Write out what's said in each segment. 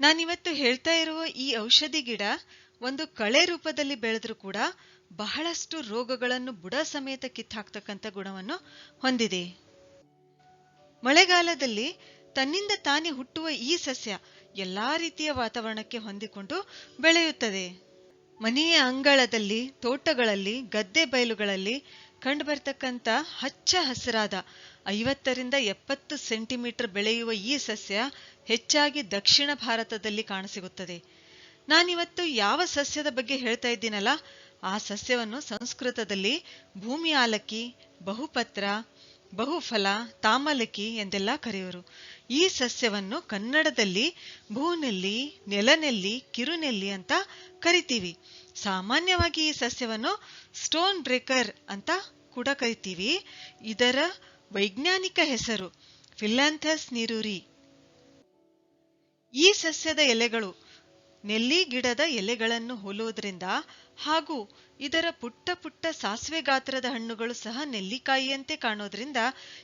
ನಾನಿವತ್ತು ಹೇಳ್ತಾ ಇರುವ ಈ ಔಷಧಿ ಗಿಡ ಒಂದು ಕಳೆ ರೂಪದಲ್ಲಿ ಬೆಳೆದ್ರೂ ಕೂಡ ಬಹಳಷ್ಟು ರೋಗಗಳನ್ನು ಬುಡ ಸಮೇತ ಕಿತ್ತಾಕ್ತಕ್ಕಂಥ ಗುಣವನ್ನು ಹೊಂದಿದೆ. ಮಳೆಗಾಲದಲ್ಲಿ ತನ್ನಿಂದ ತಾನೇ ಹುಟ್ಟುವ ಈ ಸಸ್ಯ ಎಲ್ಲಾ ರೀತಿಯ ವಾತಾವರಣಕ್ಕೆ ಹೊಂದಿಕೊಂಡು ಬೆಳೆಯುತ್ತದೆ. ಮನೆಯ ಅಂಗಳದಲ್ಲಿ, ತೋಟಗಳಲ್ಲಿ, ಗದ್ದೆ ಬಯಲುಗಳಲ್ಲಿ ಕಂಡುಬರ್ತಕ್ಕಂಥ ಹಚ್ಚ ಹಸಿರಾದ 50ರಿಂದ 70 ಸೆಂಟಿಮೀಟರ್ ಬೆಳೆಯುವ ಈ ಸಸ್ಯ ಹೆಚ್ಚಾಗಿ ದಕ್ಷಿಣ ಭಾರತದಲ್ಲಿ ಕಾಣಸಿಗುತ್ತದೆ. ನಾನಿವತ್ತು ಯಾವ ಸಸ್ಯದ ಬಗ್ಗೆ ಹೇಳ್ತಾ ಇದ್ದೀನಲ್ಲ, ಆ ಸಸ್ಯವನ್ನು ಸಂಸ್ಕೃತದಲ್ಲಿ ಭೂಮಿ ಆಲಕ್ಕಿ, ಬಹುಪತ್ರ, ಬಹುಫಲ, ತಾಮಲಕಿ ಎಂದೆಲ್ಲ ಕರೆಯುವರು. ಈ ಸಸ್ಯವನ್ನು ಕನ್ನಡದಲ್ಲಿ ಭೂನೆಲ್ಲಿ, ನೆಲನೆಲ್ಲಿ, ಕಿರುನೆಲ್ಲಿ ಅಂತ ಕರಿತೀವಿ. ಸಾಮಾನ್ಯವಾಗಿ ಈ ಸಸ್ಯವನ್ನು ಸ್ಟೋನ್ ಬ್ರೇಕರ್ ಅಂತ ಕೂಡ ಕರಿತೀವಿ. ಇದರ ವೈಜ್ಞಾನಿಕ ಹೆಸರು ಫಿಲ್ಯಾಂಥಸ್ ನಿರೂರಿ. ಈ ಸಸ್ಯದ ಎಲೆಗಳು ನೆಲ್ಲಿ ಗಿಡದ ಎಲೆಗಳನ್ನು ಹೋಲುವುದರಿಂದ ಹಾಗೂ ಇದರ ಪುಟ್ಟ ಪುಟ್ಟ ಸಾಸಿವೆ ಗಾತ್ರದ ಹಣ್ಣುಗಳು ಸಹ ನೆಲ್ಲಿಕಾಯಿಯಂತೆ ಕಾಣೋದ್ರಿಂದ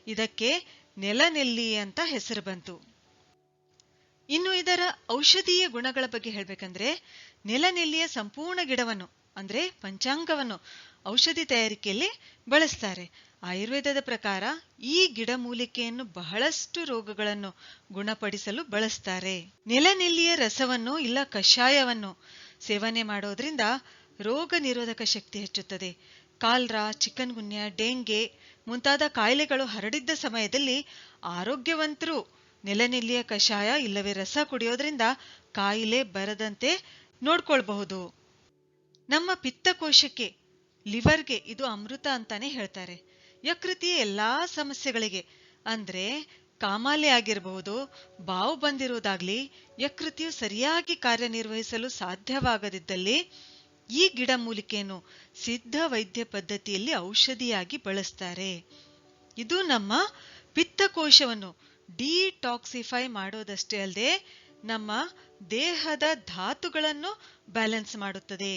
ಇದಕ್ಕೆ ನೆಲನೆಲ್ಲಿ ಅಂತ ಹೆಸರು ಬಂತು. ಇನ್ನು ಇದರ ಔಷಧೀಯ ಗುಣಗಳ ಬಗ್ಗೆ ಹೇಳ್ಬೇಕಂದ್ರೆ, ನೆಲನೆಲ್ಲಿಯ ಸಂಪೂರ್ಣ ಗಿಡವನ್ನು ಅಂದ್ರೆ ಪಂಚಾಂಗವನ್ನು ಔಷಧಿ ತಯಾರಿಕೆಯಲ್ಲಿ ಬಳಸ್ತಾರೆ. ಆಯುರ್ವೇದದ ಪ್ರಕಾರ ಈ ಗಿಡಮೂಲಿಕೆಯನ್ನು ಬಹಳಷ್ಟು ರೋಗಗಳನ್ನು ಗುಣಪಡಿಸಲು ಬಳಸ್ತಾರೆ. ನೆಲನೆಲ್ಲಿಯ ರಸವನ್ನು ಇಲ್ಲ ಕಷಾಯವನ್ನು ಸೇವನೆ ಮಾಡೋದ್ರಿಂದ ರೋಗ ನಿರೋಧಕ ಶಕ್ತಿ ಹೆಚ್ಚುತ್ತದೆ. ಕಾಲ್ರಾ, ಚಿಕನ್ ಗುನ್ಯಾ, ಡೆಂಗೆ ಮುಂತಾದ ಕಾಯಿಲೆಗಳು ಹರಡಿದ್ದ ಸಮಯದಲ್ಲಿ ಆರೋಗ್ಯವಂತರು ನೆಲನೆಲ್ಲಿಯ ಕಷಾಯ ಇಲ್ಲವೇ ರಸ ಕುಡಿಯೋದ್ರಿಂದ ಕಾಯಿಲೆ ಬರದಂತೆ ನೋಡ್ಕೊಳ್ಬಹುದು. ನಮ್ಮ ಪಿತ್ತಕೋಶಕ್ಕೆ, ಲಿವರ್ಗೆ ಇದು ಅಮೃತ ಅಂತಾನೆ ಹೇಳ್ತಾರೆ. ಯಕೃತಿಯ ಎಲ್ಲಾ ಸಮಸ್ಯೆಗಳಿಗೆ ಅಂದ್ರೆ ಕಾಮಾಲೆ ಆಗಿರಬಹುದು, ಬಾವು ಬಂದಿರುವುದಾಗ್ಲಿ, ಯಕೃತಿಯು ಸರಿಯಾಗಿ ಕಾರ್ಯನಿರ್ವಹಿಸಲು ಸಾಧ್ಯವಾಗದಿದ್ದಲ್ಲಿ ಈ ಗಿಡಮೂಲಿಕೆಯನ್ನು ಸಿದ್ಧ ವೈದ್ಯ ಪದ್ಧತಿಯಲ್ಲಿ ಔಷಧಿಯಾಗಿ ಬಳಸ್ತಾರೆ. ಇದು ನಮ್ಮ ಪಿತ್ತಕೋಶವನ್ನು ಡಿಟಾಕ್ಸಿಫೈ ಮಾಡೋದಷ್ಟೇ ಅಲ್ಲದೆ ನಮ್ಮ ದೇಹದ ಧಾತುಗಳನ್ನು ಬ್ಯಾಲೆನ್ಸ್ ಮಾಡುತ್ತದೆ.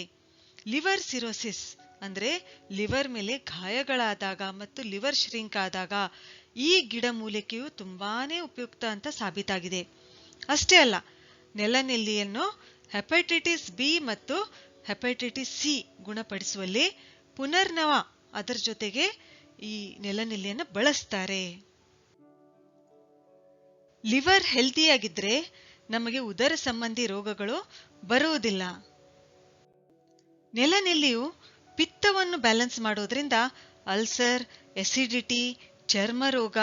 ಲಿವರ್ ಸಿರೋಸಿಸ್ ಅಂದ್ರೆ ಲಿವರ್ ಮೇಲೆ ಗಾಯಗಳಾದಾಗ ಮತ್ತು ಲಿವರ್ ಶ್ರಿಂಕ್ ಆದಾಗ ಈ ಗಿಡಮೂಲಿಕೆಯು ತುಂಬಾನೇ ಉಪಯುಕ್ತ ಅಂತ ಸಾಬೀತಾಗಿದೆ. ಅಷ್ಟೇ ಅಲ್ಲ, ನೆಲನೆಲ್ಲಿಯನ್ನು ಹೆಪಟೈಟಿಸ್ ಬಿ ಮತ್ತು ಹೆಪಟೈಟಿಸ್ ಸಿ ಗುಣಪಡಿಸುವಲ್ಲಿ ಪುನರ್ನವ ಅದರ ಜೊತೆಗೆ ಈ ನೆಲನೆಲ್ಲಿಯನ್ನು ಬಳಸ್ತಾರೆ. ಲಿವರ್ ಹೆಲ್ದಿಯಾಗಿದ್ರೆ ನಮಗೆ ಉದರ ಸಂಬಂಧಿ ರೋಗಗಳು ಬರುವುದಿಲ್ಲ. ನೆಲನೆಲ್ಲಿಯು ಪಿತ್ತವನ್ನು ಬ್ಯಾಲೆನ್ಸ್ ಮಾಡೋದ್ರಿಂದ ಅಲ್ಸರ್, ಎಸಿಡಿಟಿ, ಚರ್ಮ ರೋಗ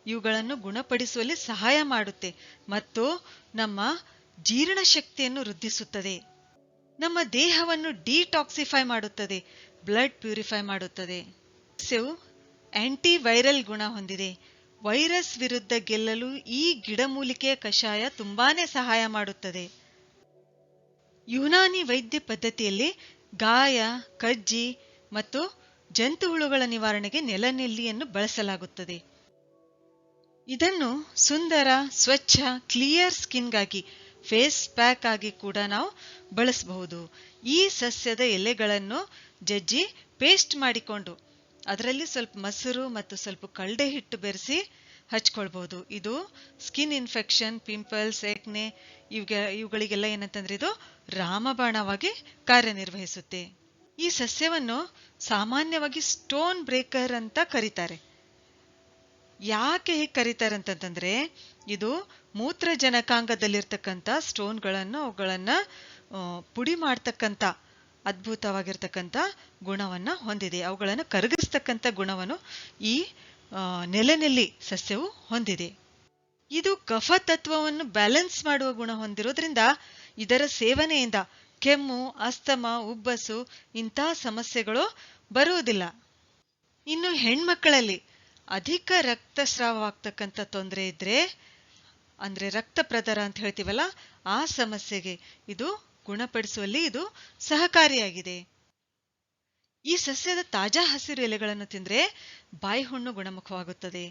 ಇವುಗಳನ್ನು ಗುಣಪಡಿಸುವಲ್ಲಿ ಸಹಾಯ ಮಾಡುತ್ತೆ ಮತ್ತು ನಮ್ಮ ಜೀರ್ಣಶಕ್ತಿಯನ್ನು ವೃದ್ಧಿಸುತ್ತದೆ. ನಮ್ಮ ದೇಹವನ್ನು ಡಿಟಾಕ್ಸಿಫೈ ಮಾಡುತ್ತದೆ, ಬ್ಲಡ್ ಪ್ಯೂರಿಫೈ ಮಾಡುತ್ತದೆ. ಸಸ್ಯವು ಆಂಟಿ ವೈರಲ್ ಗುಣ ಹೊಂದಿದೆ. ವೈರಸ್ ವಿರುದ್ಧ ಗೆಲ್ಲಲು ಈ ಗಿಡಮೂಲಿಕೆಯ ಕಷಾಯ ತುಂಬಾನೇ ಸಹಾಯ ಮಾಡುತ್ತದೆ. ಯುನಾನಿ ವೈದ್ಯ ಪದ್ಧತಿಯಲ್ಲಿ ಗಾಯ, ಕಜ್ಜಿ ಮತ್ತು ಜಂತು ಹುಳುಗಳ ನಿವಾರಣೆಗೆ ನೆಲನೆಲ್ಲಿಯನ್ನು ಬಳಸಲಾಗುತ್ತದೆ. ಇದನ್ನು ಸುಂದರ, ಸ್ವಚ್ಛ, ಕ್ಲಿಯರ್ ಸ್ಕಿನ್ಗಾಗಿ ಫೇಸ್ ಪ್ಯಾಕ್ ಆಗಿ ಕೂಡ ನಾವು ಬಳಸಬಹುದು. ಈ ಸಸ್ಯದ ಎಲೆಗಳನ್ನು ಜಜ್ಜಿ ಪೇಸ್ಟ್ ಮಾಡಿಕೊಂಡು ಅದರಲ್ಲಿ ಸ್ವಲ್ಪ ಮೊಸರು ಮತ್ತು ಸ್ವಲ್ಪ ಕಳ್ಳೆ ಹಿಟ್ಟು ಬೆರೆಸಿ ಹಚ್ಕೊಳ್ಬಹುದು. ಇದು ಸ್ಕಿನ್ ಇನ್ಫೆಕ್ಷನ್, ಪಿಂಪಲ್ಸ್, ಎಕ್ನೆ ಇವುಗಳಿಗೆಲ್ಲ ಏನಂತಂದ್ರೆ ಇದು ರಾಮಬಾಣವಾಗಿ ಕಾರ್ಯನಿರ್ವಹಿಸುತ್ತೆ. ಈ ಸಸ್ಯವನ್ನು ಸಾಮಾನ್ಯವಾಗಿ ಸ್ಟೋನ್ ಬ್ರೇಕರ್ ಅಂತ ಕರೀತಾರೆ. ಯಾಕೆ ಹೀಗೆ ಕರೀತಾರೆ ಅಂತಂದ್ರೆ, ಇದು ಮೂತ್ರಜನಕಾಂಗದಲ್ಲಿರ್ತಕ್ಕಂಥ ಸ್ಟೋನ್ಗಳನ್ನು ಅವುಗಳನ್ನ ಪುಡಿ ಮಾಡ್ತಕ್ಕಂಥ ಅದ್ಭುತವಾಗಿರ್ತಕ್ಕಂಥ ಗುಣವನ್ನ ಹೊಂದಿದೆ. ಅವುಗಳನ್ನು ಕರಗಿಸ್ತಕ್ಕಂಥ ಗುಣವನ್ನು ಈ ನೆಲನೆಲ್ಲಿ ಸಸ್ಯವು ಹೊಂದಿದೆ. ಇದು ಕಫ ತತ್ವವನ್ನು ಬ್ಯಾಲೆನ್ಸ್ ಮಾಡುವ ಗುಣ ಹೊಂದಿರೋದ್ರಿಂದ ಇದರ ಸೇವನೆಯಿಂದ ಕೆಮ್ಮು, ಅಸ್ತಮ, ಉಬ್ಬಸು ಇಂಥ ಸಮಸ್ಯೆಗಳು ಬರುವುದಿಲ್ಲ. ಇನ್ನು ಹೆಣ್ಮಕ್ಕಳಲ್ಲಿ ಅಧಿಕ ರಕ್ತಸ್ರಾವವಾಗ್ತಕ್ಕಂಥ ತೊಂದರೆ ಇದ್ರೆ ಅಂದ್ರೆ ರಕ್ತ ಪ್ರದರ ಅಂತ ಹೇಳ್ತೀವಲ್ಲ, ಆ ಸಮಸ್ಯೆಗೆ ಇದು ಗುಣಪಡಿಸುವಲ್ಲಿ ಇದು ಸಹಕಾರಿಯಾಗಿದೆ. ಈ ಸಸ್ಯದ ತಾಜಾ ಹಸಿರು ಎಲೆಗಳನ್ನು ತಿಂದ್ರೆ ಬಾಯಿ ಹುಣ್ಣು ಗುಣಮುಖವಾಗುತ್ತದೆ.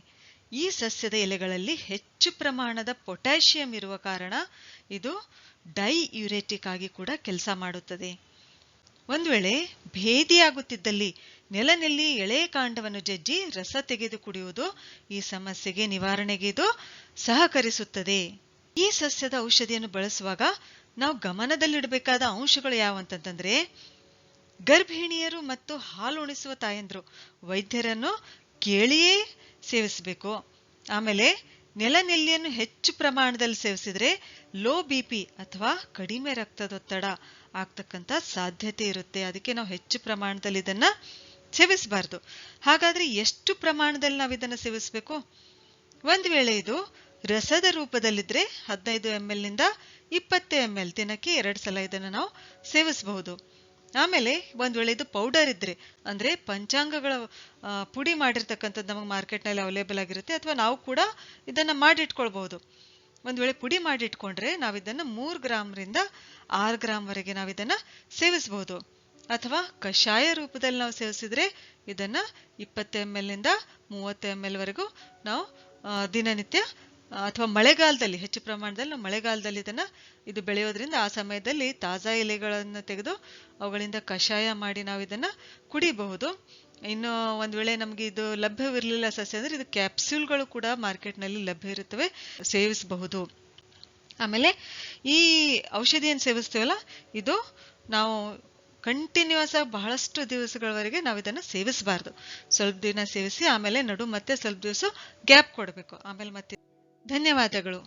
ಈ ಸಸ್ಯದ ಎಲೆಗಳಲ್ಲಿ ಹೆಚ್ಚು ಪ್ರಮಾಣದ ಪೊಟ್ಯಾಷಿಯಂ ಇರುವ ಕಾರಣ ಇದು ಡೈಯೂರೆಟಿಕ್ ಆಗಿ ಕೂಡ ಕೆಲಸ ಮಾಡುತ್ತದೆ. ಒಂದು ವೇಳೆ ಭೇದಿಯಾಗುತ್ತಿದ್ದಲ್ಲಿ ನೆಲನೆಲ್ಲಿ ಎಳೆ ಕಾಂಡವನ್ನು ಜಜ್ಜಿ ರಸ ತೆಗೆದು ಕುಡಿಯುವುದು ಈ ಸಮಸ್ಯೆಗೆ ನಿವಾರಣೆಗೆ ಇದು ಸಹಕರಿಸುತ್ತದೆ. ಈ ಸಸ್ಯದ ಔಷಧಿಯನ್ನು ಬಳಸುವಾಗ ನಾವು ಗಮನದಲ್ಲಿಡಬೇಕಾದ ಅಂಶಗಳು ಯಾವಂತಂದ್ರೆ, ಗರ್ಭಿಣಿಯರು ಮತ್ತು ಹಾಲು ಉಣಿಸುವ ತಾಯಂದ್ರು ವೈದ್ಯರನ್ನು ಕೇಳಿಯೇ ಸೇವಿಸಬೇಕು. ಆಮೇಲೆ ನೆಲನೆಲ್ಲಿಯನ್ನು ಹೆಚ್ಚು ಪ್ರಮಾಣದಲ್ಲಿ ಸೇವಿಸಿದ್ರೆ ಲೋ ಬಿಪಿ ಅಥವಾ ಕಡಿಮೆ ರಕ್ತದೊತ್ತಡ ಆಗ್ತಕ್ಕಂಥ ಸಾಧ್ಯತೆ ಇರುತ್ತೆ. ಅದಕ್ಕೆ ನಾವು ಹೆಚ್ಚು ಪ್ರಮಾಣದಲ್ಲಿ ಇದನ್ನ ಸೇವಿಸಬಾರ್ದು. ಹಾಗಾದ್ರೆ ಎಷ್ಟು ಪ್ರಮಾಣದಲ್ಲಿ ನಾವು ಇದನ್ನ ಸೇವಿಸಬೇಕು? ಒಂದು ವೇಳೆ ಇದು ರಸದ ರೂಪದಲ್ಲಿದ್ರೆ 15 ml ನಿಂದ 20 ml ದಿನಕ್ಕೆ 2 ಸಲ ಇದನ್ನ ನಾವು ಸೇವಿಸಬಹುದು. ಆಮೇಲೆ ಒಂದ್ ವೇಳೆ ಇದು ಪೌಡರ್ ಇದ್ರೆ, ಅಂದ್ರೆ ಪಂಚಾಂಗಗಳ ಪುಡಿ ಮಾಡಿರ್ತಕ್ಕಂಥದ್ದು ನಮಗೆ ಮಾರ್ಕೆಟ್ನಲ್ಲಿ ಅವೈಲೇಬಲ್ ಆಗಿರುತ್ತೆ, ಅಥವಾ ನಾವು ಕೂಡ ಇದನ್ನ ಮಾಡಿಟ್ಕೊಳ್ಬಹುದು. ಒಂದ್ ವೇಳೆ ಪುಡಿ ಮಾಡಿಟ್ಕೊಂಡ್ರೆ ನಾವಿದನ್ನ 3 ಗ್ರಾಮ್ರಿಂದ 6 ಗ್ರಾಮ್ ವರೆಗೆ ನಾವಿದನ್ನ ಸೇವಿಸಬಹುದು. ಅಥವಾ ಕಷಾಯ ರೂಪದಲ್ಲಿ ನಾವು ಸೇವಿಸಿದ್ರೆ ಇದನ್ನ 20 ml ನಿಂದ 30 ml ವರೆಗೂ ನಾವು ದಿನನಿತ್ಯ, ಅಥವಾ ಮಳೆಗಾಲದಲ್ಲಿ ಹೆಚ್ಚು ಪ್ರಮಾಣದಲ್ಲಿ ನಾವು ಮಳೆಗಾಲದಲ್ಲಿ ಇದು ಬೆಳೆಯೋದ್ರಿಂದ ಆ ಸಮಯದಲ್ಲಿ ತಾಜಾ ಎಲೆಗಳನ್ನು ತೆಗೆದು ಅವುಗಳಿಂದ ಕಷಾಯ ಮಾಡಿ ನಾವು ಇದನ್ನ ಕುಡಿಬಹುದು. ಇನ್ನು ಒಂದ್ ವೇಳೆ ನಮ್ಗೆ ಇದು ಲಭ್ಯವಿರಲಿಲ್ಲ ಸಸ್ಯ ಅಂದ್ರೆ ಇದು ಕ್ಯಾಪ್ಸ್ಯೂಲ್ಗಳು ಕೂಡ ಮಾರ್ಕೆಟ್ನಲ್ಲಿ ಲಭ್ಯ ಇರುತ್ತವೆ, ಸೇವಿಸಬಹುದು. ಆಮೇಲೆ ಈ ಔಷಧಿಯನ್ನು ಸೇವಿಸ್ತೀವಲ್ಲ, ಇದು ನಾವು ಕಂಟಿನ್ಯೂಸ್ ಆಗಿ ಬಹಳಷ್ಟು ದಿವಸಗಳವರೆಗೆ ನಾವು ಇದನ್ನ ಸೇವಿಸಬಾರ್ದು. ಸ್ವಲ್ಪ ದಿನ ಸೇವಿಸಿ ಆಮೇಲೆ ಮತ್ತೆ ಸ್ವಲ್ಪ ದಿವಸ ಗ್ಯಾಪ್ ಕೊಡಬೇಕು. ಆಮೇಲೆ ಮತ್ತೆ ಧನ್ಯವಾದಗಳು.